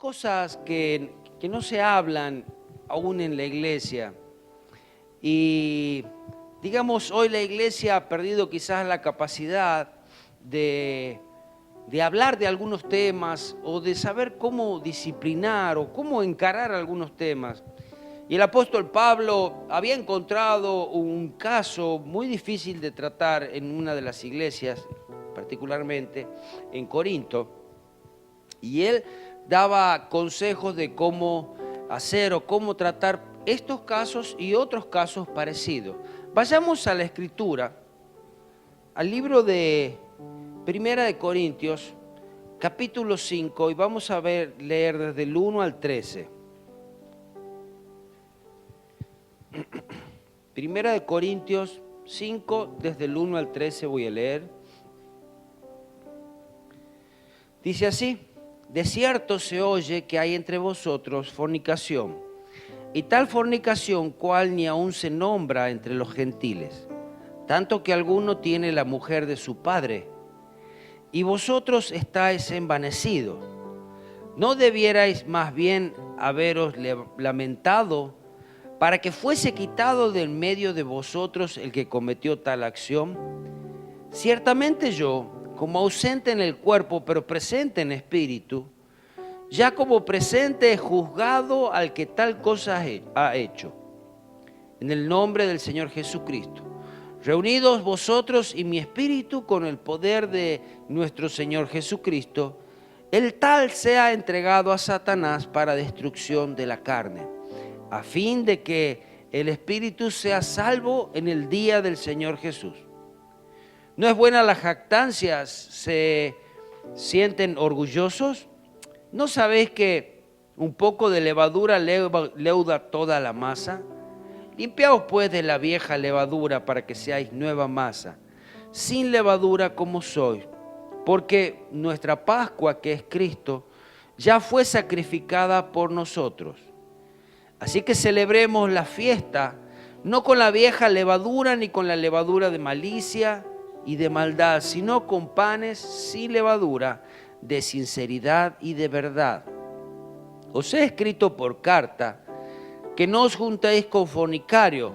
cosas que no se hablan aún en la iglesia. Y digamos, hoy la iglesia ha perdido quizás la capacidad de hablar de algunos temas o de saber cómo disciplinar o cómo encarar algunos temas. Y el apóstol Pablo había encontrado un caso muy difícil de tratar en una de las iglesias, particularmente en Corinto, y él daba consejos de cómo hacer o cómo tratar estos casos y otros casos parecidos. Vayamos a la Escritura, al libro de Primera de Corintios, capítulo 5, y vamos a leer desde el 1 al 13. Primera de Corintios 5, desde el 1 al 13 voy a leer. Dice así: de cierto se oye que hay entre vosotros fornicación, y tal fornicación cual ni aun se nombra entre los gentiles, tanto que alguno tiene la mujer de su padre, y vosotros estáis envanecidos. ¿No debierais más bien haberos lamentado para que fuese quitado del medio de vosotros el que cometió tal acción? Ciertamente yo, como ausente en el cuerpo, pero presente en espíritu, ya como presente he juzgado al que tal cosa ha hecho. En el nombre del Señor Jesucristo, reunidos vosotros y mi espíritu con el poder de nuestro Señor Jesucristo, el tal sea entregado a Satanás para destrucción de la carne, a fin de que el espíritu sea salvo en el día del Señor Jesús. ¿No es buena la jactancia? ¿Se sienten orgullosos? ¿No sabéis que un poco de levadura leuda toda la masa? Limpiaos pues de la vieja levadura para que seáis nueva masa, sin levadura como sois, porque nuestra Pascua, que es Cristo, ya fue sacrificada por nosotros. Así que celebremos la fiesta, no con la vieja levadura ni con la levadura de malicia y de maldad, sino con panes sin levadura, de sinceridad y de verdad. Os he escrito por carta que no os juntéis con fornicarios,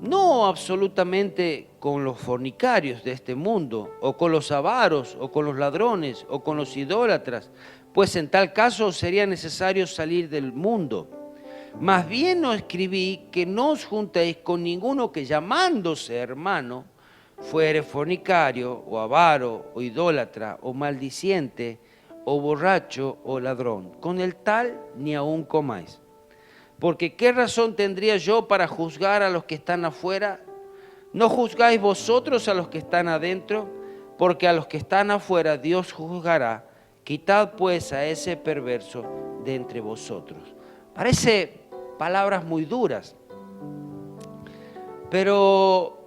no absolutamente con los fornicarios de este mundo, o con los avaros, o con los ladrones, o con los idólatras, pues en tal caso sería necesario salir del mundo. Más bien os escribí que no os juntéis con ninguno que, llamándose hermano, fuere fornicario, o avaro, o idólatra, o maldiciente, o borracho, o ladrón. Con el tal ni aun comáis. Porque ¿qué razón tendría yo para juzgar a los que están afuera? ¿No juzgáis vosotros a los que están adentro? Porque a los que están afuera Dios juzgará. Quitad pues a ese perverso de entre vosotros. Parece palabras muy duras, pero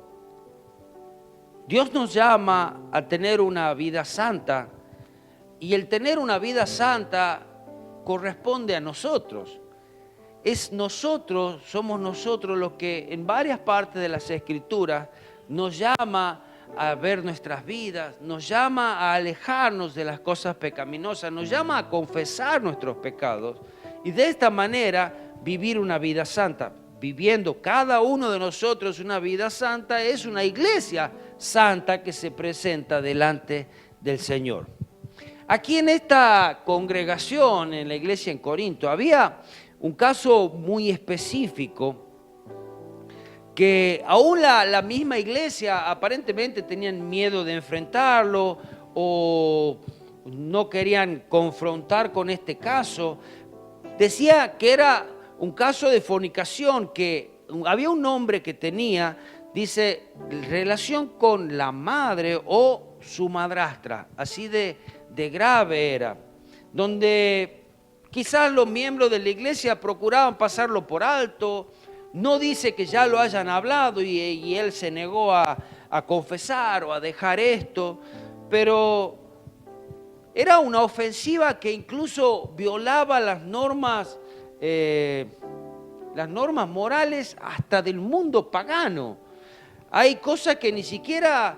Dios nos llama a tener una vida santa, y el tener una vida santa corresponde a nosotros. Somos nosotros los que en varias partes de las Escrituras nos llama a ver nuestras vidas, nos llama a alejarnos de las cosas pecaminosas, nos llama a confesar nuestros pecados y de esta manera vivir una vida santa. Viviendo cada uno de nosotros una vida santa es una iglesia santa que se presenta delante del Señor. Aquí en esta congregación, en la iglesia en Corinto, había un caso muy específico que aún la misma iglesia aparentemente tenían miedo de enfrentarlo o no querían confrontar con este caso. Decía que era un caso de fornicación, que había un hombre que tenía, dice, relación con la madre o su madrastra, así de grave era, donde quizás los miembros de la iglesia procuraban pasarlo por alto. No dice que ya lo hayan hablado y él se negó a confesar o a dejar esto, pero era una ofensiva que incluso violaba las normas morales hasta del mundo pagano. Hay cosas que ni siquiera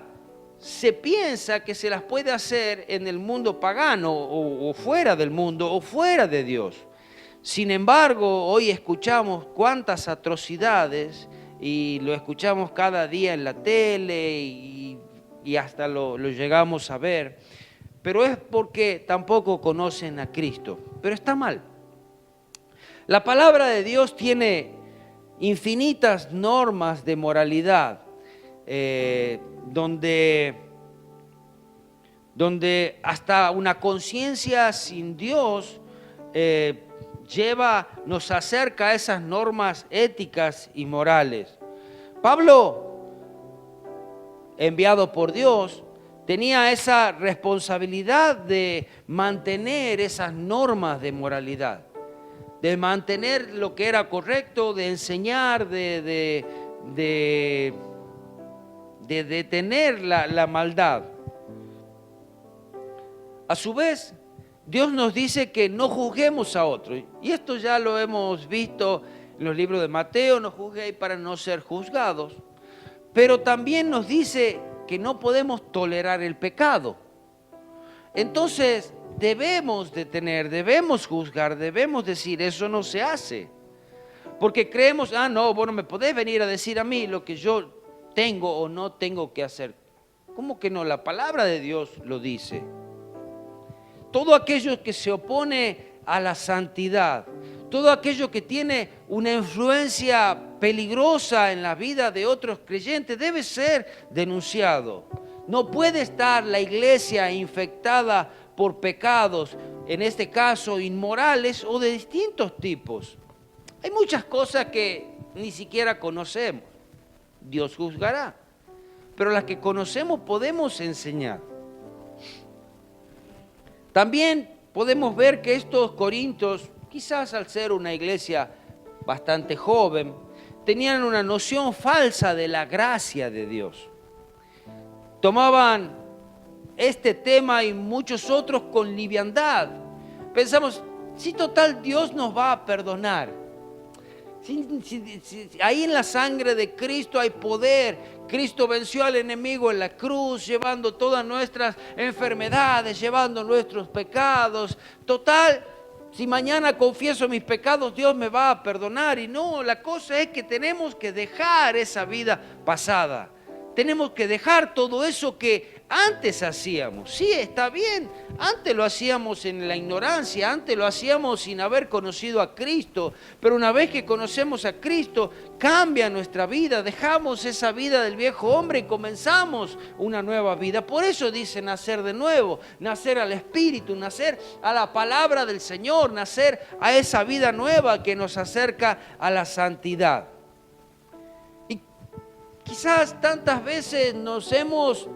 se piensa que se las puede hacer en el mundo pagano o fuera del mundo o fuera de Dios. Sin embargo, hoy escuchamos cuántas atrocidades y lo escuchamos cada día en la tele y hasta lo llegamos a ver, pero es porque tampoco conocen a Cristo, pero está mal. La palabra de Dios tiene infinitas normas de moralidad, donde hasta una conciencia sin Dios nos acerca a esas normas éticas y morales. Pablo, enviado por Dios, tenía esa responsabilidad de mantener esas normas de moralidad, de mantener lo que era correcto, de enseñar, de detener la maldad. A su vez, Dios nos dice que no juzguemos a otros. Y esto ya lo hemos visto en los libros de Mateo, no juzguéis para no ser juzgados. Pero también nos dice que no podemos tolerar el pecado. Entonces, debemos detener, debemos juzgar, debemos decir, eso no se hace. Porque creemos, no, vos no me podés venir a decir a mí lo que yo tengo o no tengo que hacer. ¿Cómo que no? La palabra de Dios lo dice. Todo aquello que se opone a la santidad, todo aquello que tiene una influencia peligrosa en la vida de otros creyentes debe ser denunciado. No puede estar la iglesia infectada por pecados, en este caso inmorales o de distintos tipos. Hay muchas cosas que ni siquiera conocemos. Dios juzgará, pero las que conocemos podemos enseñar. También podemos ver que estos corintios, quizás al ser una iglesia bastante joven, tenían una noción falsa de la gracia de Dios. Tomaban este tema y muchos otros con liviandad. Pensamos, si total Dios nos va a perdonar. Ahí en la sangre de Cristo hay poder. Cristo venció al enemigo en la cruz, llevando todas nuestras enfermedades, llevando nuestros pecados. Total, si mañana confieso mis pecados, Dios me va a perdonar. Y no, la cosa es que tenemos que dejar esa vida pasada. Tenemos que dejar todo eso que antes hacíamos. Sí, está bien. Antes lo hacíamos en la ignorancia, antes lo hacíamos sin haber conocido a Cristo. Pero una vez que conocemos a Cristo, cambia nuestra vida. Dejamos esa vida del viejo hombre y comenzamos una nueva vida. Por eso dice nacer de nuevo, nacer al Espíritu, nacer a la palabra del Señor, nacer a esa vida nueva que nos acerca a la santidad. Quizás tantas veces nos hemos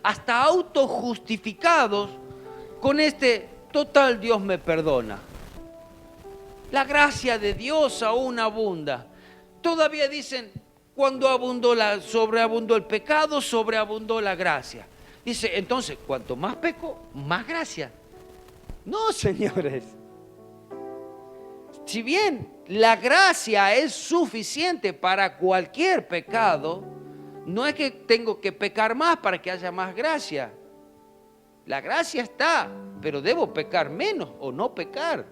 hasta autojustificados con total Dios me perdona. La gracia de Dios aún abunda. Todavía dicen, cuando sobreabundó el pecado, sobreabundó la gracia. Dice, entonces, cuanto más peco, más gracia. No, señores. Si bien la gracia es suficiente para cualquier pecado, no es que tengo que pecar más para que haya más gracia. La gracia está, pero debo pecar menos o no pecar.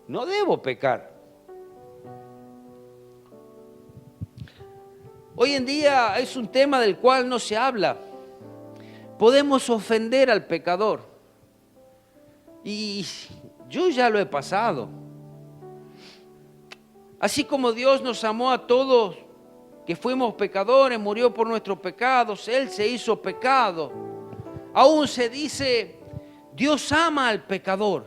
No debo pecar. Hoy en día es un tema del cual no se habla. Podemos ofender al pecador. Y yo ya lo he pasado. Así como Dios nos amó a todos, que fuimos pecadores, murió por nuestros pecados, Él se hizo pecado. Aún se dice, Dios ama al pecador.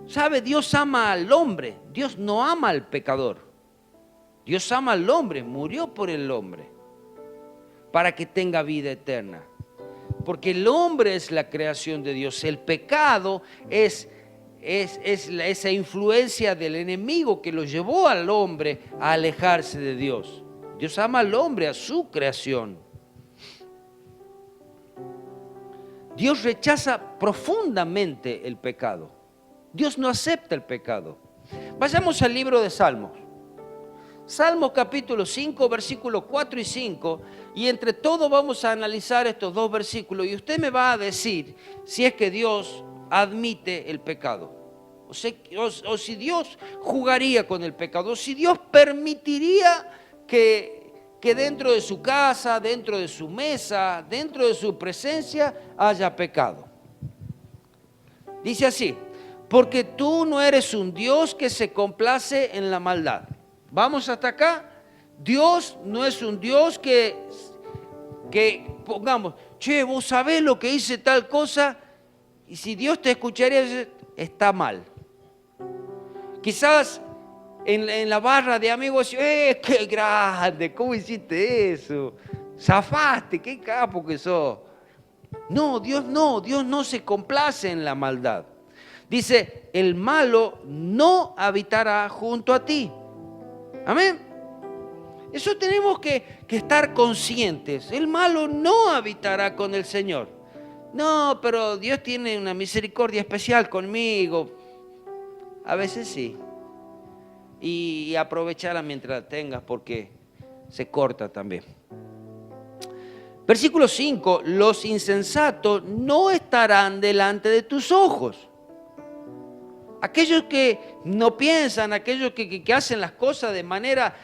¿Sabe? Dios ama al hombre, Dios no ama al pecador. Dios ama al hombre, murió por el hombre, para que tenga vida eterna. Porque el hombre es la creación de Dios, el pecado es esa influencia del enemigo que lo llevó al hombre a alejarse de Dios. Dios ama al hombre, a su creación. Dios rechaza profundamente el pecado. Dios no acepta el pecado. Vayamos al libro de Salmos. Salmos capítulo 5, versículos 4 y 5, y entre todos vamos a analizar estos dos versículos y usted me va a decir si es que Dios admite el pecado, o si Dios jugaría con el pecado, o si Dios permitiría que dentro de su casa, dentro de su mesa, dentro de su presencia haya pecado. Dice así: porque tú no eres un Dios que se complace en la maldad. Vamos hasta acá. Dios no es un Dios que pongamos, che, vos sabés lo que hice tal cosa, y si Dios te escucharía, está mal. Quizás en la barra de amigos, qué grande, ¿cómo hiciste eso? Zafaste, qué capo que sos. No, Dios no se complace en la maldad. Dice, el malo no habitará junto a ti. Amén. Eso tenemos que estar conscientes. El malo no habitará con el Señor. No, pero Dios tiene una misericordia especial conmigo. A veces sí. Y aprovechala mientras la tengas, porque se corta también. Versículo 5, los insensatos no estarán delante de tus ojos. Aquellos que no piensan, aquellos que hacen las cosas de manera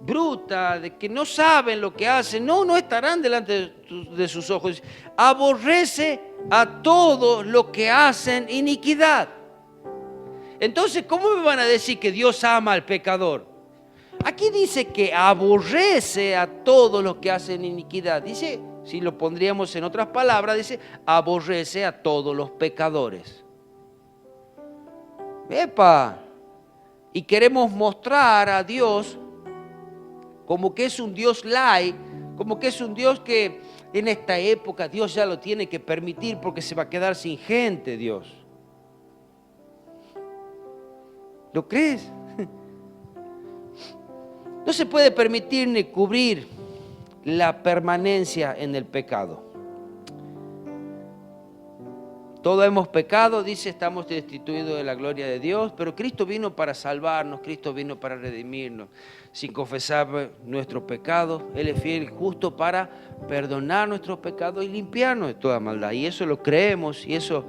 bruta, de que no saben lo que hacen, no estarán delante de sus ojos. Aborrece a todos los que hacen iniquidad. Entonces, ¿cómo me van a decir que Dios ama al pecador? Aquí dice que aborrece a todos los que hacen iniquidad. Dice, si lo pondríamos en otras palabras, dice, aborrece a todos los pecadores. ¡Epa! Y queremos mostrar a Dios como que es un Dios light, como que es un Dios que en esta época Dios ya lo tiene que permitir porque se va a quedar sin gente, Dios. ¿Lo crees? No se puede permitir ni cubrir la permanencia en el pecado. Todos hemos pecado, dice, estamos destituidos de la gloria de Dios, pero Cristo vino para salvarnos, Cristo vino para redimirnos. Sin confesar nuestros pecados, Él es fiel y justo para perdonar nuestros pecados y limpiarnos de toda maldad. Y eso lo creemos, y eso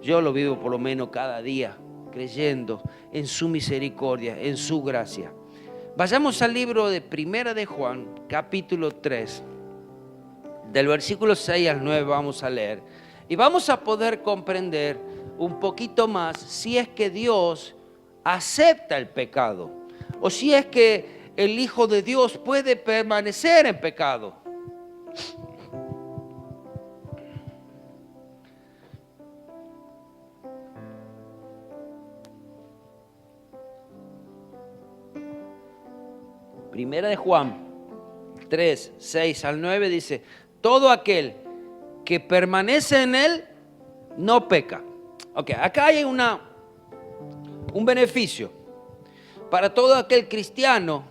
yo lo vivo por lo menos cada día, creyendo en su misericordia, en su gracia. Vayamos al libro de Primera de Juan, capítulo 3, del versículo 6 al 9 vamos a leer. Y vamos a poder comprender un poquito más si es que Dios acepta el pecado o si es que el Hijo de Dios puede permanecer en pecado. Primera de Juan 3, 6 al 9 dice, todo aquel que permanece en Él no peca. Ok, acá hay un beneficio para todo aquel cristiano,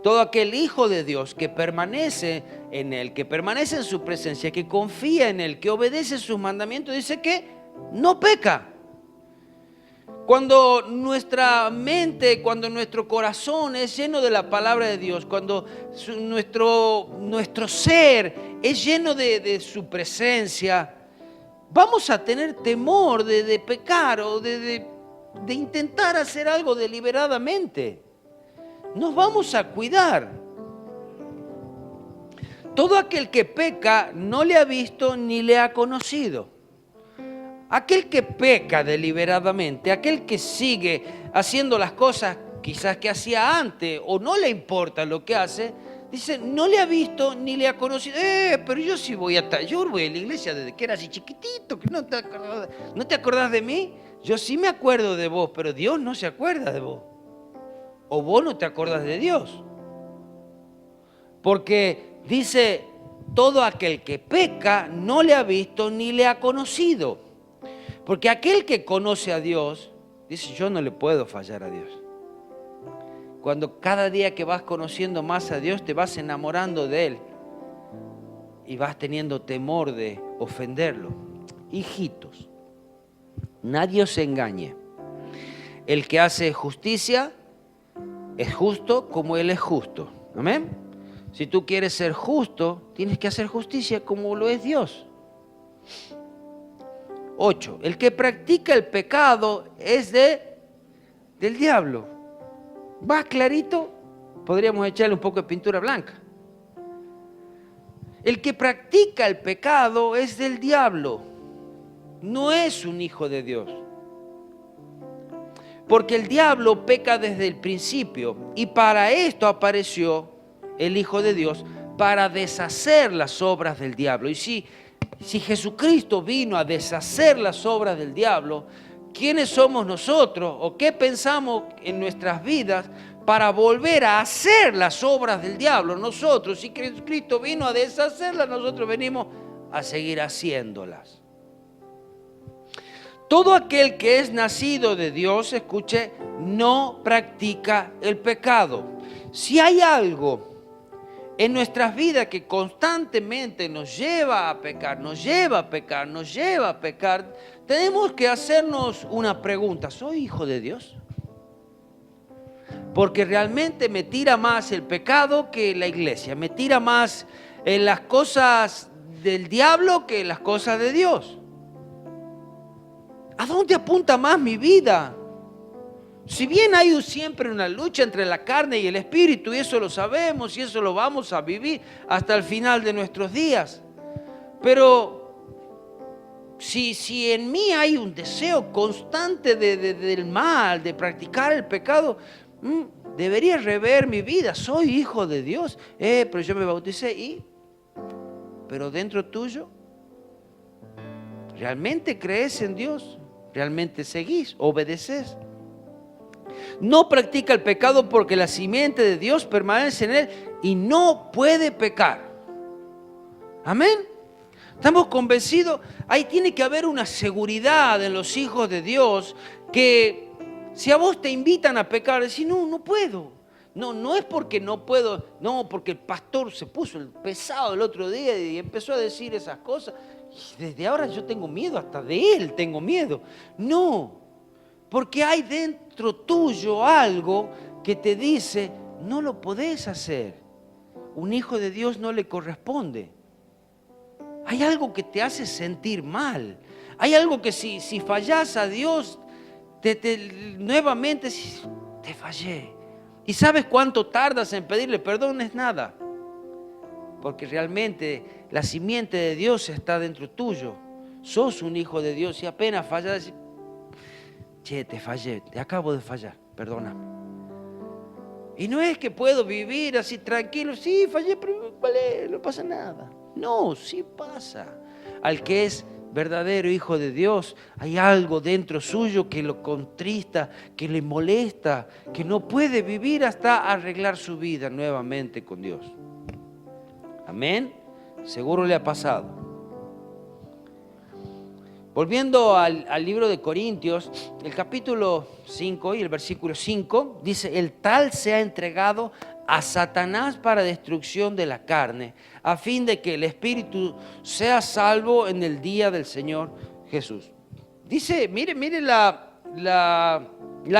todo aquel hijo de Dios que permanece en Él, que permanece en su presencia, que confía en Él, que obedece sus mandamientos, dice que no peca. Cuando nuestra mente, cuando nuestro corazón es lleno de la palabra de Dios, cuando nuestro ser es lleno de su presencia, vamos a tener temor de pecar o de intentar hacer algo deliberadamente. Nos vamos a cuidar. Todo aquel que peca no le ha visto ni le ha conocido. Aquel que peca deliberadamente, aquel que sigue haciendo las cosas quizás que hacía antes o no le importa lo que hace, dice, no le ha visto ni le ha conocido. Pero yo sí voy a la iglesia desde que era así chiquitito, que ¿no te acordás de mí? Yo sí me acuerdo de vos, pero Dios no se acuerda de vos. O vos no te acordás de Dios. Porque dice, todo aquel que peca no le ha visto ni le ha conocido. Porque aquel que conoce a Dios, dice, yo no le puedo fallar a Dios. Cuando cada día que vas conociendo más a Dios, te vas enamorando de Él. Y vas teniendo temor de ofenderlo. Hijitos, nadie os engañe. El que hace justicia, es justo como Él es justo. Amén. Si tú quieres ser justo, tienes que hacer justicia como lo es Dios. 8. El que practica el pecado es del diablo. ¿Va clarito? Podríamos echarle un poco de pintura blanca. El que practica el pecado es del diablo. No es un hijo de Dios. Porque el diablo peca desde el principio. Y para esto apareció el Hijo de Dios, para deshacer las obras del diablo. Y si Jesucristo vino a deshacer las obras del diablo, ¿quiénes somos nosotros o qué pensamos en nuestras vidas para volver a hacer las obras del diablo? Nosotros, si Jesucristo vino a deshacerlas, nosotros venimos a seguir haciéndolas. Todo aquel que es nacido de Dios, escuche, no practica el pecado. Si hay algo en nuestras vidas que constantemente nos lleva a pecar, tenemos que hacernos una pregunta: ¿soy hijo de Dios? Porque realmente me tira más el pecado que la iglesia, me tira más en las cosas del diablo que en las cosas de Dios. ¿A dónde apunta más mi vida? Si bien hay siempre una lucha entre la carne y el espíritu, y eso lo sabemos y eso lo vamos a vivir hasta el final de nuestros días, pero si en mí hay un deseo constante del mal, de practicar el pecado, debería rever mi vida. Soy hijo de Dios, pero yo me bauticé pero dentro tuyo, ¿realmente crees en Dios? ¿Realmente seguís? ¿Obedeces? No practica el pecado porque la simiente de Dios permanece en él y no puede pecar. Amén. Estamos convencidos, ahí tiene que haber una seguridad en los hijos de Dios, que si a vos te invitan a pecar, decís, no puedo. No es porque no puedo, no, porque el pastor se puso el pesado el otro día y empezó a decir esas cosas. Y desde ahora yo tengo miedo, hasta de él tengo miedo. No, porque hay dentro tuyo algo que te dice, no lo podés hacer. Un hijo de Dios no le corresponde. Hay algo que te hace sentir mal. Hay algo que si fallás a Dios, nuevamente te fallé. ¿Y sabes cuánto tardas en pedirle perdón? Es nada. Porque realmente la simiente de Dios está dentro tuyo. Sos un hijo de Dios y apenas fallas, te fallé, te acabo de fallar, perdóname. Y no es que puedo vivir así tranquilo, sí, fallé, pero vale, no pasa nada. No, sí pasa. Al que es verdadero hijo de Dios, hay algo dentro suyo que lo contrista, que le molesta, que no puede vivir hasta arreglar su vida nuevamente con Dios. Amén. Seguro le ha pasado. Volviendo al libro de Corintios, el capítulo 5 y el versículo 5, dice, el tal se ha entregado a Satanás para destrucción de la carne, a fin de que el espíritu sea salvo en el día del Señor Jesús. Dice, mire la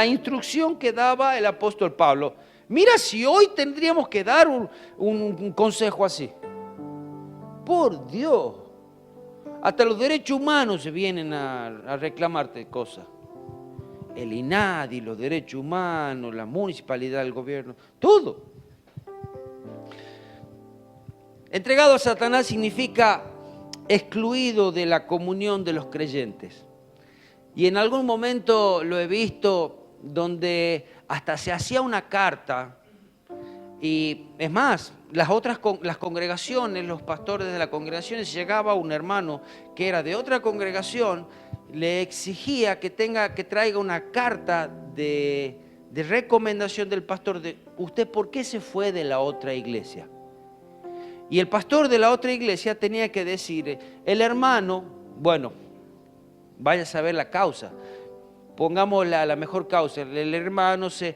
instrucción que daba el apóstol Pablo. Mira si hoy tendríamos que dar un consejo así. Por Dios. Hasta los derechos humanos se vienen a reclamarte cosas. El INADI, los derechos humanos, la municipalidad, el gobierno, todo. Entregado a Satanás significa excluido de la comunión de los creyentes. Y en algún momento lo he visto donde hasta se hacía una carta. Y es más, las congregaciones, los pastores de las congregaciones, llegaba un hermano que era de otra congregación, le exigía que traiga una carta de recomendación del pastor de usted, ¿por qué se fue de la otra iglesia? Y el pastor de la otra iglesia tenía que decir, el hermano, bueno, vaya a saber la causa. Pongamos la mejor causa, el hermano se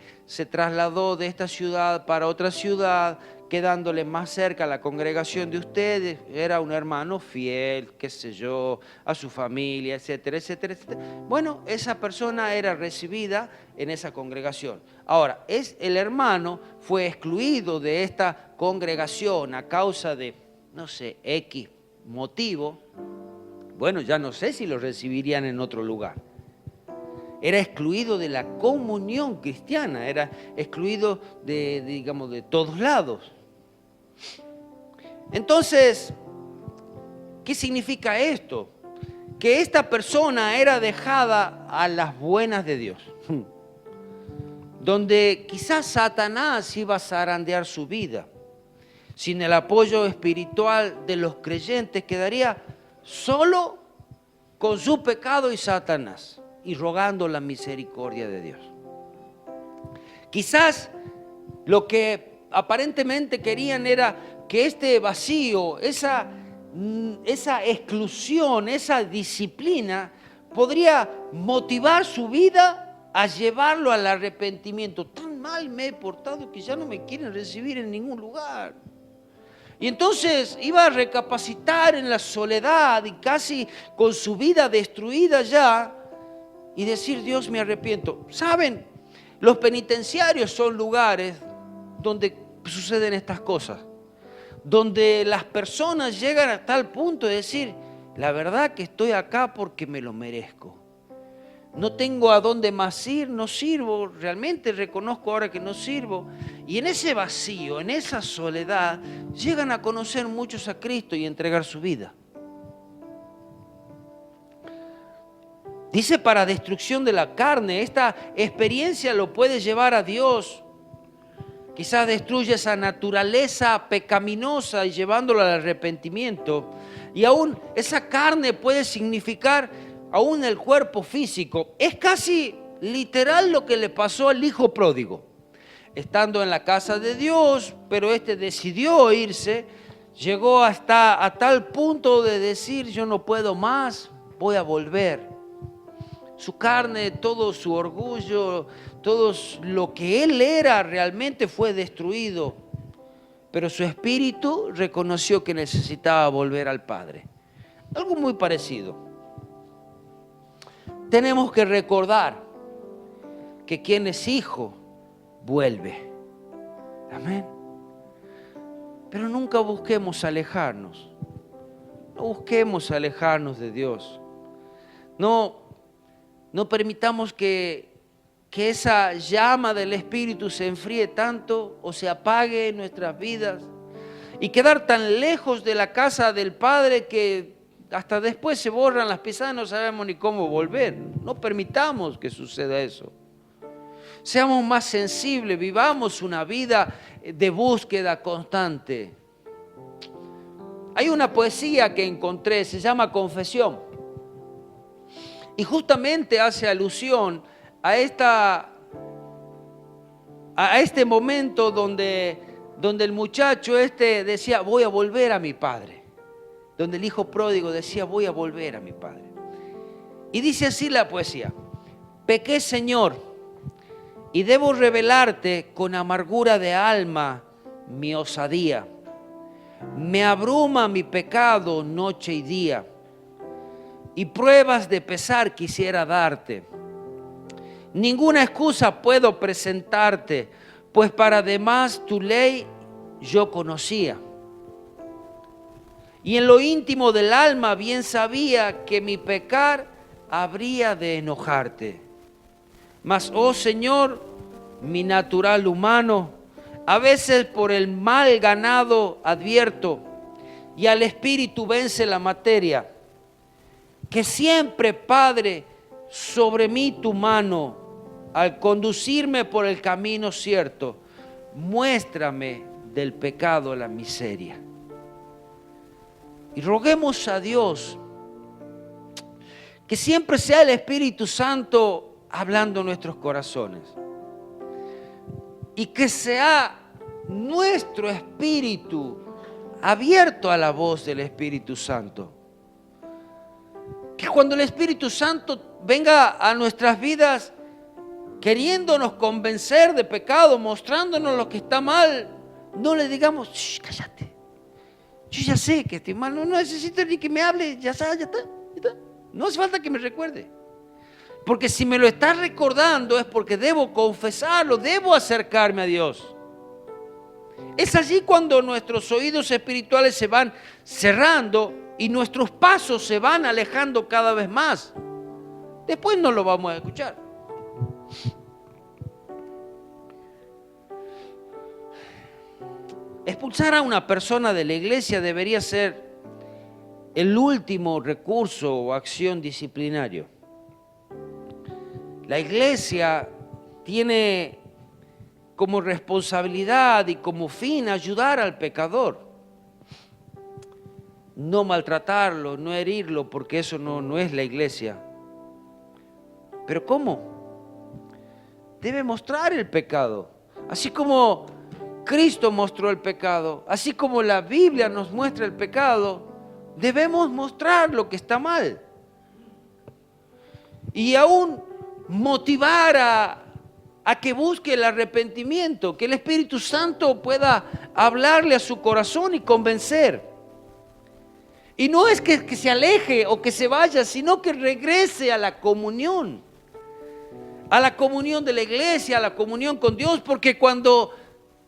trasladó de esta ciudad para otra ciudad, quedándole más cerca a la congregación de ustedes, era un hermano fiel, qué sé yo, a su familia, etcétera, etcétera, etcétera. Bueno, esa persona era recibida en esa congregación. Ahora, el hermano fue excluido de esta congregación a causa de, no sé, X motivo. Bueno, ya no sé si lo recibirían en otro lugar. Era excluido de la comunión cristiana, era excluido digamos, de todos lados. Entonces, ¿qué significa esto? Que esta persona era dejada a las buenas de Dios, donde quizás Satanás iba a zarandear su vida. Sin el apoyo espiritual de los creyentes, quedaría solo con su pecado y Satanás, y rogando la misericordia de Dios. Quizás lo que aparentemente querían era que este vacío, esa exclusión, esa disciplina, podría motivar su vida a llevarlo al arrepentimiento. Tan mal me he portado que ya no me quieren recibir en ningún lugar. Y entonces iba a recapacitar en la soledad y casi con su vida destruida ya, y decir: Dios, me arrepiento. ¿Saben? Los penitenciarios son lugares donde suceden estas cosas, donde las personas llegan a tal punto de decir: la verdad que estoy acá porque me lo merezco. No tengo a dónde más ir, no sirvo, realmente reconozco ahora que no sirvo. Y en ese vacío, en esa soledad, llegan a conocer muchos a Cristo y a entregar su vida. Dice: para destrucción de la carne. Esta experiencia lo puede llevar a Dios. Quizás destruye esa naturaleza pecaminosa y llevándolo al arrepentimiento. Y aún esa carne puede significar aún el cuerpo físico. Es casi literal lo que le pasó al hijo pródigo. Estando en la casa de Dios, pero decidió irse, llegó hasta a tal punto de decir: yo no puedo más, voy a volver. Su carne, todo su orgullo, todo lo que él era realmente fue destruido. Pero su espíritu reconoció que necesitaba volver al Padre. Algo muy parecido. Tenemos que recordar que quien es hijo vuelve. Amén. Pero nunca busquemos alejarnos. No busquemos alejarnos de Dios. No permitamos que esa llama del Espíritu se enfríe tanto o se apague en nuestras vidas y quedar tan lejos de la casa del Padre que hasta después se borran las pisadas, no sabemos ni cómo volver. No permitamos que suceda eso. Seamos más sensibles, vivamos una vida de búsqueda constante. Hay una poesía que encontré, se llama Confesión. Y justamente hace alusión a este momento donde el muchacho decía: voy a volver a mi padre. Donde el hijo pródigo decía: voy a volver a mi padre. Y dice así la poesía: pequé, Señor, y debo revelarte con amargura de alma mi osadía. Me abruma mi pecado noche y día, y pruebas de pesar quisiera darte. Ninguna excusa puedo presentarte, pues para demás tu ley yo conocía. Y en lo íntimo del alma bien sabía que mi pecar habría de enojarte. Mas, oh Señor, mi natural humano, a veces por el mal ganado advierto, y al espíritu vence la materia. Que siempre, Padre, sobre mí tu mano, al conducirme por el camino cierto, muéstrame del pecado la miseria. Y roguemos a Dios que siempre sea el Espíritu Santo hablando en nuestros corazones. Y que sea nuestro espíritu abierto a la voz del Espíritu Santo. Que cuando el Espíritu Santo venga a nuestras vidas queriéndonos convencer de pecado, mostrándonos lo que está mal, No le digamos, "Shh, cállate. Yo ya sé que estoy mal, no necesito ni que me hable, ya está, ya está, ya está. No hace falta que me recuerde. Porque si me lo está recordando es porque debo confesarlo, debo acercarme a Dios. Es allí cuando nuestros oídos espirituales se van cerrando y nuestros pasos se van alejando cada vez más. Después no lo vamos a escuchar. Expulsar a una persona de la iglesia debería ser el último recurso o acción disciplinario. La iglesia tiene como responsabilidad y como fin ayudar al pecador. No maltratarlo, no herirlo, porque eso no es la iglesia. ¿Pero cómo? Debe mostrar el pecado. Así como Cristo mostró el pecado, así como la Biblia nos muestra el pecado, debemos mostrar lo que está mal. Y aún motivar a que busque el arrepentimiento, que el Espíritu Santo pueda hablarle a su corazón y convencer. Y no es que se aleje o que se vaya, sino que regrese a la comunión de la iglesia, a la comunión con Dios, porque cuando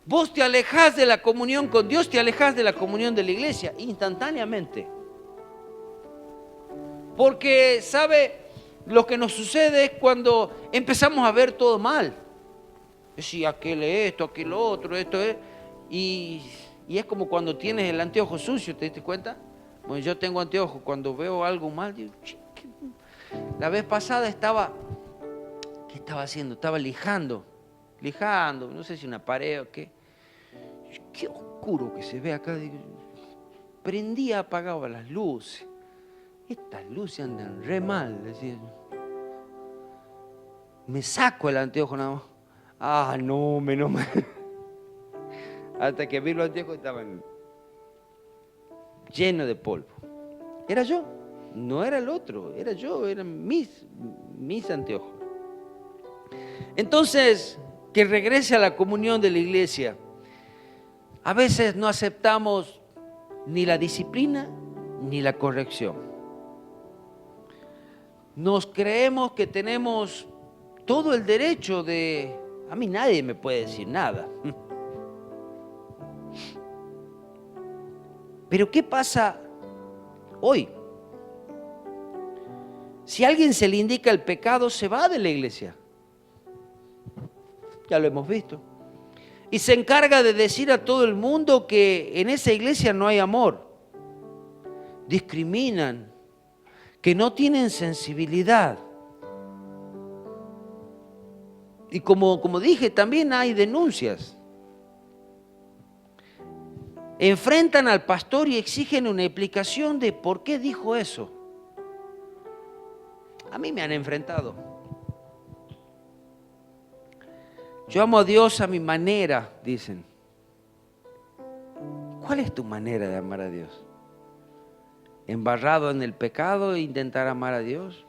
vos te alejas de la comunión con Dios, te alejas de la comunión de la iglesia instantáneamente. Porque, ¿sabe? Lo que nos sucede es cuando empezamos a ver todo mal. Sí, aquel es esto, aquel otro, esto es. Y es como cuando tienes el anteojo sucio, ¿te diste cuenta? Bueno, yo tengo anteojo, cuando veo algo mal, digo, la vez pasada ¿qué estaba haciendo? Estaba lijando, no sé si una pared o qué. Qué oscuro que se ve acá. Digo, prendía, apagaba las luces. Estas luces andan re mal, decía yo. Me saco el anteojo nada más. Ah, no, menos mal. Hasta que vi los anteojos estaban llenos de polvo. Era yo, no era el otro, era yo, eran mis anteojos. Entonces, que regrese a la comunión de la iglesia. A veces no aceptamos ni la disciplina ni la corrección. Nos creemos que tenemos todo el derecho de... A mí nadie me puede decir nada. Pero ¿qué pasa hoy? Si a alguien se le indica el pecado, se va de la iglesia. Ya lo hemos visto. Y se encarga de decir a todo el mundo que en esa iglesia no hay amor. Discriminan, que no tienen sensibilidad. Y como dije, también hay denuncias. Enfrentan al pastor y exigen una explicación de por qué dijo eso. A mí me han enfrentado. Yo amo a Dios a mi manera, dicen. ¿Cuál es tu manera de amar a Dios? ¿Embarrado en el pecado e intentar amar a Dios?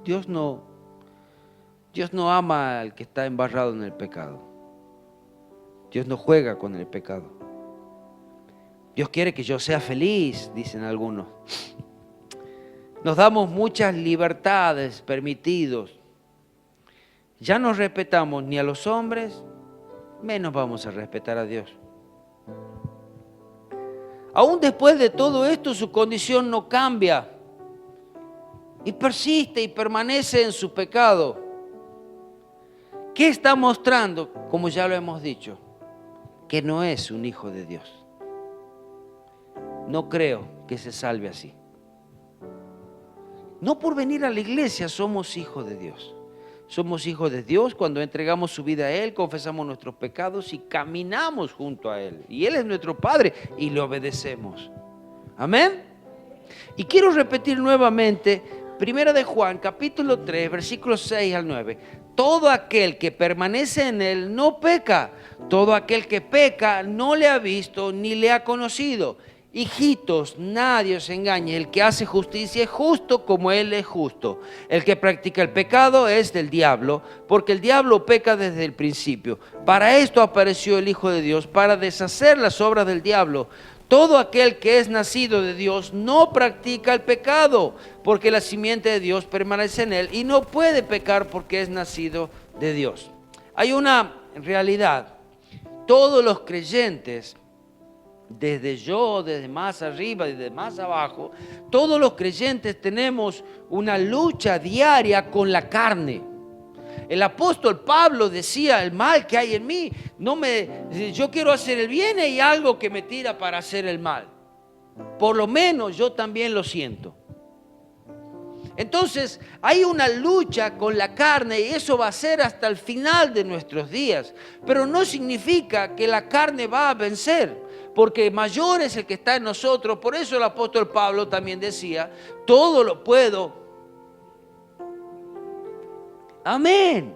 Dios no ama al que está embarrado en el pecado. Dios no juega con el pecado. Dios quiere que yo sea feliz, dicen algunos. Nos damos muchas libertades permitidos. Ya no respetamos ni a los hombres, menos vamos a respetar a Dios. Aún después de todo esto, su condición no cambia y persiste y permanece en su pecado. ¿Qué está mostrando? Como ya lo hemos dicho, que no es un hijo de Dios. No creo que se salve así. No por venir a la iglesia somos hijos de Dios. Somos hijos de Dios cuando entregamos su vida a Él, confesamos nuestros pecados y caminamos junto a Él. Y Él es nuestro Padre y le obedecemos. Amén. Y quiero repetir nuevamente, 1 de Juan, capítulo 3, versículos 6 al 9. Todo aquel que permanece en Él no peca. Todo aquel que peca no le ha visto ni le ha conocido. Hijitos, nadie os engañe, el que hace justicia es justo como Él es justo. El que practica el pecado es del diablo, porque el diablo peca desde el principio. Para esto apareció el Hijo de Dios, para deshacer las obras del diablo. Todo aquel que es nacido de Dios no practica el pecado, porque la simiente de Dios permanece en él y no puede pecar porque es nacido de Dios. Hay una realidad, todos los creyentes, desde más arriba, desde más abajo, todos los creyentes tenemos una lucha diaria con la carne. El apóstol Pablo decía, el mal que hay en mí, yo quiero hacer el bien y hay algo que me tira para hacer el mal. Por lo menos yo también lo siento. Entonces hay una lucha con la carne y eso va a ser hasta el final de nuestros días. Pero no significa que la carne va a vencer, porque mayor es el que está en nosotros. Por eso el apóstol Pablo también decía, todo lo puedo. Amén.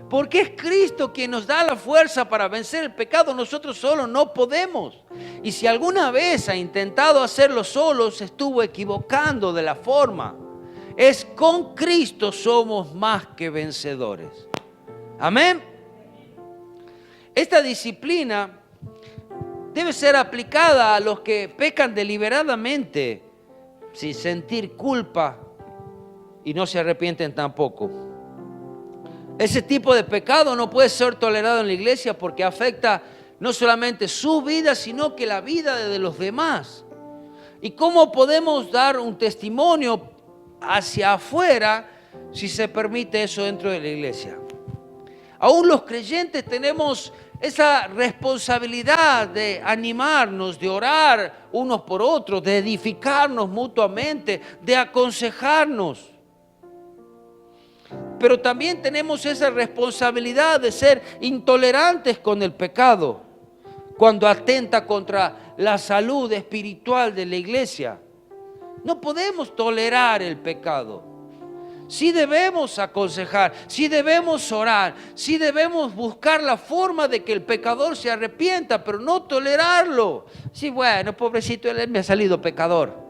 Porque es Cristo quien nos da la fuerza para vencer el pecado. Nosotros solos no podemos. Y si alguna vez ha intentado hacerlo solo, se estuvo equivocando de la forma. Es con Cristo somos más que vencedores. Amén. Esta disciplina debe ser aplicada a los que pecan deliberadamente, sin sentir culpa y no se arrepienten tampoco. Ese tipo de pecado no puede ser tolerado en la iglesia porque afecta no solamente su vida, sino que la vida de los demás. ¿Y cómo podemos dar un testimonio hacia afuera si se permite eso dentro de la iglesia? Aún los creyentes tenemos esa responsabilidad de animarnos, de orar unos por otros, de edificarnos mutuamente, de aconsejarnos. Pero también tenemos esa responsabilidad de ser intolerantes con el pecado cuando atenta contra la salud espiritual de la iglesia. No podemos tolerar el pecado. Sí debemos aconsejar, sí debemos orar, sí debemos buscar la forma de que el pecador se arrepienta, pero no tolerarlo. Sí, bueno, pobrecito, él me ha salido pecador.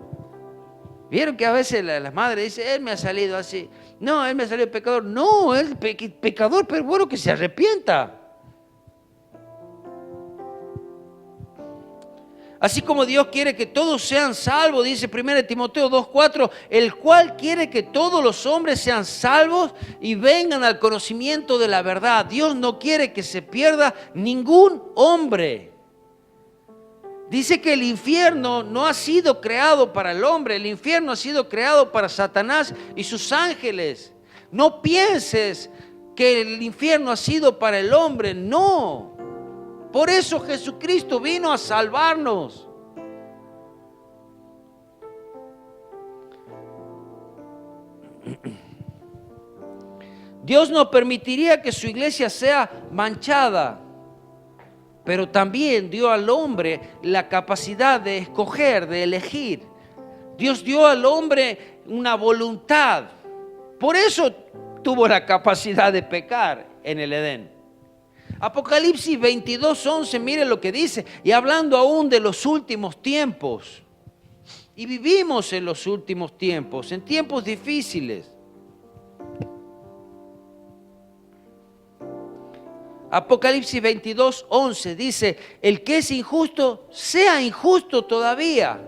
¿Vieron que a veces las madres dicen, él me ha salido así? No, él me ha salido pecador. No, él pecador, pero bueno, que se arrepienta. Así como Dios quiere que todos sean salvos, dice 1 Timoteo 2:4, el cual quiere que todos los hombres sean salvos y vengan al conocimiento de la verdad. Dios no quiere que se pierda ningún hombre. Dice que el infierno no ha sido creado para el hombre, el infierno ha sido creado para Satanás y sus ángeles. No pienses que el infierno ha sido para el hombre, no. Por eso Jesucristo vino a salvarnos. Dios no permitiría que su iglesia sea manchada, pero también dio al hombre la capacidad de escoger, de elegir. Dios dio al hombre una voluntad. Por eso tuvo la capacidad de pecar en el Edén. Apocalipsis 22:11, mire lo que dice, y hablando aún de los últimos tiempos. Y vivimos en los últimos tiempos, en tiempos difíciles. Apocalipsis 22:11 dice, el que es injusto, sea injusto todavía.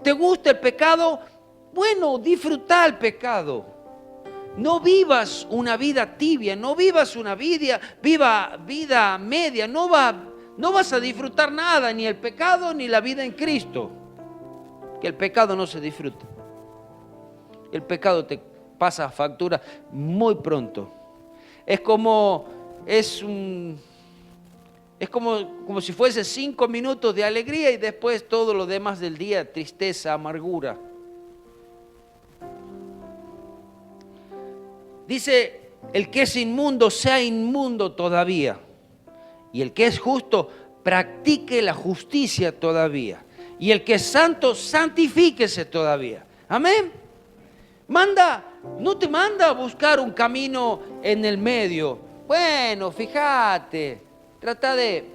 ¿Te gusta el pecado? Bueno, disfruta el pecado. No vivas una vida tibia, no vivas una vida media, no vas a disfrutar nada, ni el pecado ni la vida en Cristo. Que el pecado no se disfruta. El pecado te pasa factura muy pronto. Es como si fuese 5 minutos de alegría y después todo lo demás del día, tristeza, amargura. Dice, el que es inmundo, sea inmundo todavía. Y el que es justo, practique la justicia todavía. Y el que es santo, santifíquese todavía. Amén. No te manda a buscar un camino en el medio. Bueno, fíjate, trata de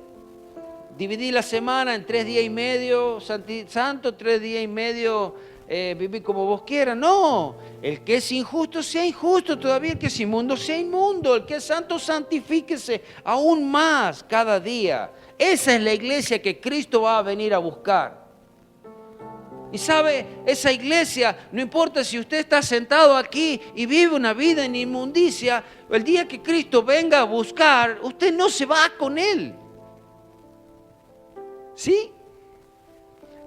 dividí la semana en 3 días y medio, santo, 3 días y medio, viví como vos quieras. No, el que es injusto sea injusto todavía, el que es inmundo sea inmundo, el que es santo santifíquese aún más cada día. Esa es la iglesia que Cristo va a venir a buscar. Y sabe, esa iglesia, no importa si usted está sentado aquí y vive una vida en inmundicia, el día que Cristo venga a buscar, usted no se va con Él. ¿Sí?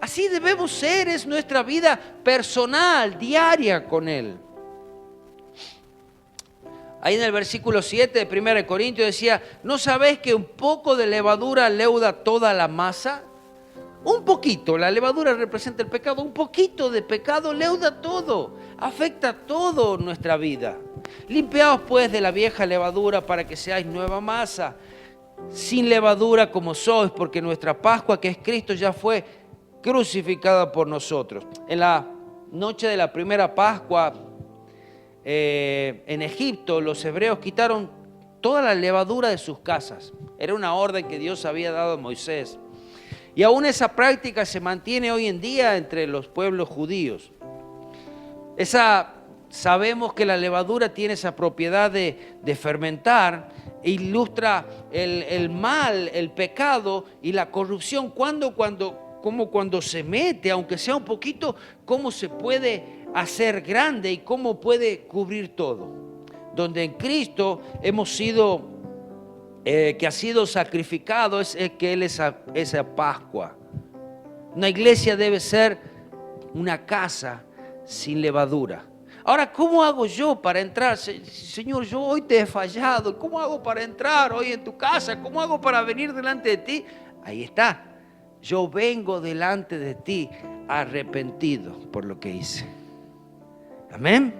Así debemos ser, es nuestra vida personal, diaria con Él. Ahí en el versículo 7 de 1 Corintios decía, ¿no sabéis que un poco de levadura leuda toda la masa? Un poquito, la levadura representa el pecado, un poquito de pecado leuda todo, afecta todo nuestra vida. Limpiaos pues de la vieja levadura para que seáis nueva masa, sin levadura como sois, porque nuestra Pascua, que es Cristo, ya fue crucificada por nosotros. En la noche de la primera Pascua en Egipto, los hebreos quitaron toda la levadura de sus casas. Era una orden que Dios había dado a Moisés. Y aún esa práctica se mantiene hoy en día entre los pueblos judíos. Sabemos que la levadura tiene esa propiedad de fermentar, ilustra el mal, el pecado y la corrupción. Como cuando se mete, aunque sea un poquito, cómo se puede hacer grande y cómo puede cubrir todo. Donde en Cristo hemos sido que ha sido sacrificado, es que Él es esa Pascua. Una iglesia debe ser una casa sin levadura. Ahora, ¿cómo hago yo para entrar? Señor, yo hoy te he fallado. ¿Cómo hago para entrar hoy en tu casa? ¿Cómo hago para venir delante de ti? Ahí está. Yo vengo delante de ti arrepentido por lo que hice. Amén.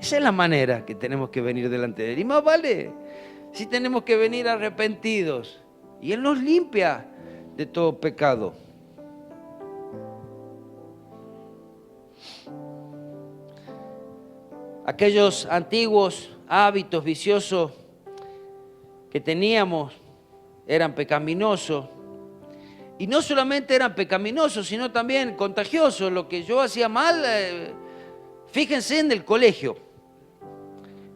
Esa es la manera que tenemos que venir delante de Él. Y más vale si tenemos que venir arrepentidos. Y Él nos limpia de todo pecado. Aquellos antiguos hábitos viciosos que teníamos eran pecaminosos. Y no solamente eran pecaminosos, sino también contagiosos. Lo que yo hacía mal, fíjense en el colegio.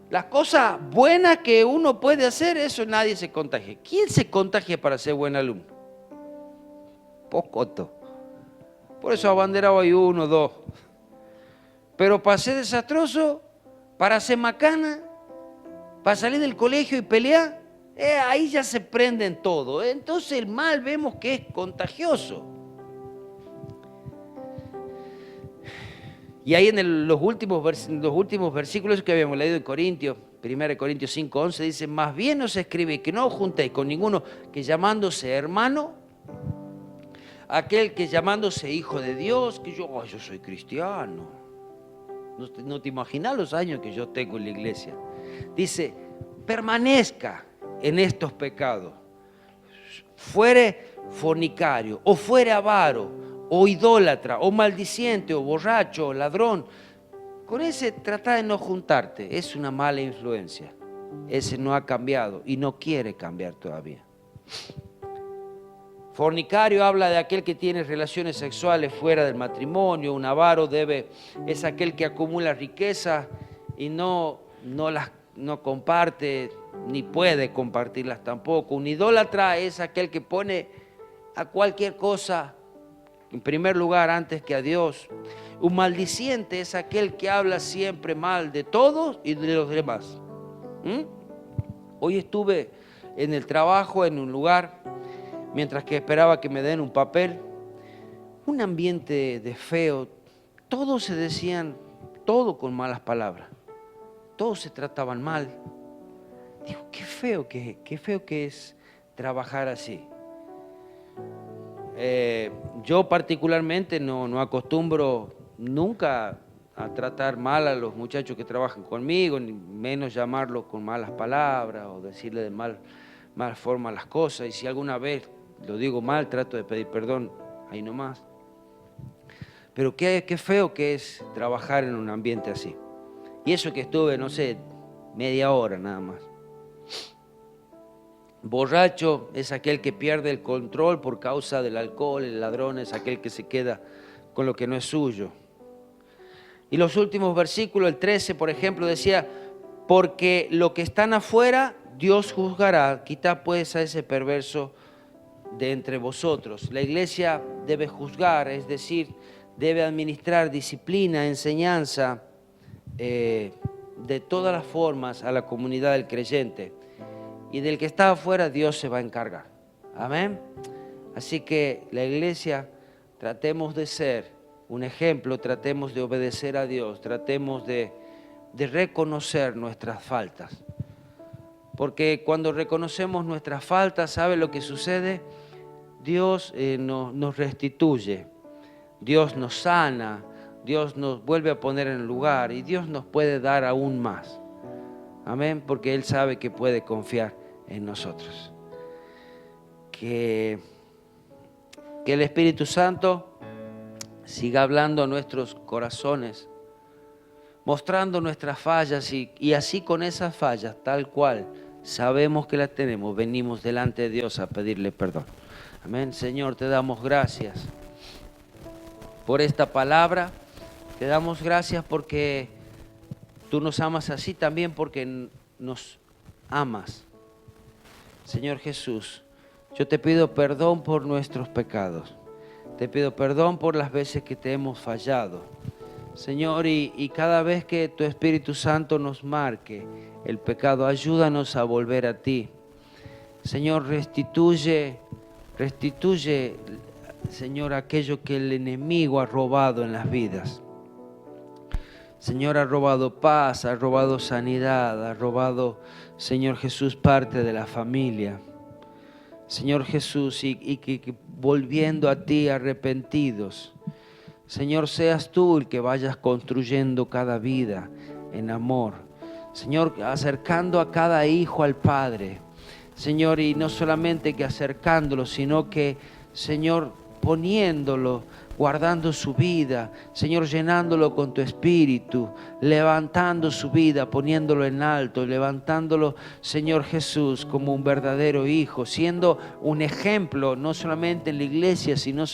Las cosas buenas que uno puede hacer, eso nadie se contagia. ¿Quién se contagia para ser buen alumno? Pocoto. Por eso abanderado hay 1, 2. Pero para ser desastroso, para ser macana, para salir del colegio y pelear, ahí ya se prenden todo. Entonces el mal vemos que es contagioso. Y ahí en los últimos versículos que habíamos leído en Corintios, 1 Corintios 5:11, dice, más bien os escribe que no os juntéis con ninguno que llamándose hermano, aquel que llamándose hijo de Dios, que yo soy cristiano. No te imaginas los años que yo tengo en la iglesia. Dice, permanezca en estos pecados, fuere fornicario, o fuere avaro, o idólatra, o maldiciente, o borracho, o ladrón. Con ese trata de no juntarte, es una mala influencia. Ese no ha cambiado y no quiere cambiar todavía. Fornicario habla de aquel que tiene relaciones sexuales fuera del matrimonio. Un avaro es aquel que acumula riqueza y no comparte ni puede compartirlas tampoco. Un idólatra es aquel que pone a cualquier cosa en primer lugar antes que a Dios. Un maldiciente es aquel que habla siempre mal de todos y de los demás. Hoy estuve en el trabajo en un lugar, mientras que esperaba que me den un papel, un ambiente de feo, todos se decían, todo con malas palabras, todos se trataban mal. Digo, qué feo que es trabajar así. Yo particularmente no acostumbro nunca a tratar mal a los muchachos que trabajan conmigo, ni menos llamarlos con malas palabras o decirle de mal forma las cosas. Y si alguna vez lo digo mal, trato de pedir perdón ahí nomás. Pero qué feo que es trabajar en un ambiente así. Y eso que estuve, no sé, media hora nada más. Borracho es aquel que pierde el control por causa del alcohol. El ladrón es aquel que se queda con lo que no es suyo. Y los últimos versículos, el 13, por ejemplo, decía: porque lo que están afuera, Dios juzgará. Quitad pues a ese perverso de entre vosotros. La iglesia debe juzgar, es decir, debe administrar disciplina, enseñanza, de todas las formas a la comunidad del creyente. Y del que está afuera, Dios se va a encargar. Amén. Así que la iglesia, tratemos de ser un ejemplo, tratemos de obedecer a Dios, tratemos de reconocer nuestras faltas. Porque cuando reconocemos nuestras faltas, ¿sabe lo que sucede? Dios nos restituye, Dios nos sana, Dios nos vuelve a poner en el lugar y Dios nos puede dar aún más. Amén, porque Él sabe que puede confiar en nosotros. Que el Espíritu Santo siga hablando a nuestros corazones, mostrando nuestras fallas y así con esas fallas, tal cual sabemos que las tenemos, venimos delante de Dios a pedirle perdón. Amén. Señor, te damos gracias por esta palabra. Te damos gracias porque tú nos amas así, también porque nos amas. Señor Jesús, yo te pido perdón por nuestros pecados. Te pido perdón por las veces que te hemos fallado. Señor, y cada vez que tu Espíritu Santo nos marque el pecado, ayúdanos a volver a ti. Señor, restituye, Señor, aquello que el enemigo ha robado en las vidas. Señor, ha robado paz, ha robado sanidad, ha robado, Señor Jesús, parte de la familia. Señor Jesús, y que volviendo a ti arrepentidos, Señor, seas tú el que vayas construyendo cada vida en amor. Señor, acercando a cada hijo al Padre. Señor, y no solamente que acercándolo, sino que, Señor, poniéndolo, guardando su vida, Señor, llenándolo con tu Espíritu, levantando su vida, poniéndolo en alto, levantándolo, Señor Jesús, como un verdadero hijo, siendo un ejemplo, no solamente en la iglesia, sino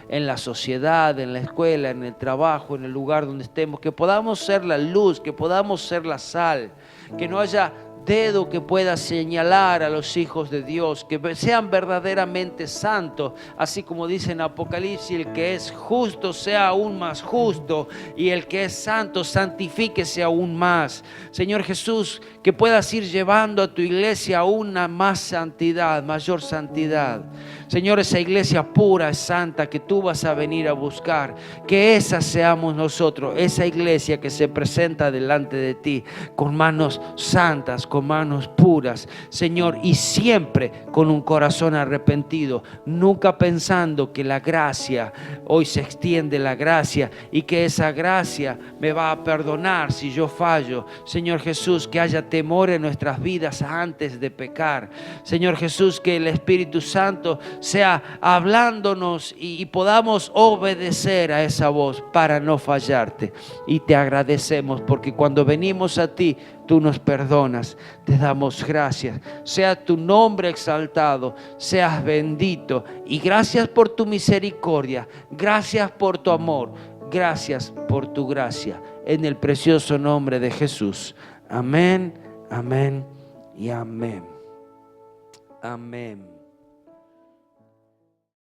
en la sociedad, en la escuela, en el trabajo, en el lugar donde estemos, que podamos ser la luz, que podamos ser la sal, que no haya dedo que pueda señalar a los hijos de Dios, que sean verdaderamente santos, así como dice en Apocalipsis: el que es justo sea aún más justo, y el que es santo santifíquese aún más. Señor Jesús, que puedas ir llevando a tu iglesia a una más santidad, mayor santidad. Señor, esa iglesia pura, santa, que tú vas a venir a buscar, que esa seamos nosotros, esa iglesia que se presenta delante de ti con manos santas, con manos puras, Señor, y siempre con un corazón arrepentido, nunca pensando que la gracia, hoy se extiende la gracia y que esa gracia me va a perdonar si yo fallo. Señor Jesús, que haya temor en nuestras vidas antes de pecar. Señor Jesús, que el Espíritu Santo sea hablándonos y podamos obedecer a esa voz para no fallarte. Y te agradecemos porque cuando venimos a ti, tú nos perdonas. Te damos gracias. Sea tu nombre exaltado, seas bendito. Y gracias por tu misericordia, gracias por tu amor, gracias por tu gracia. En el precioso nombre de Jesús. Amén, amén y amén. Amén.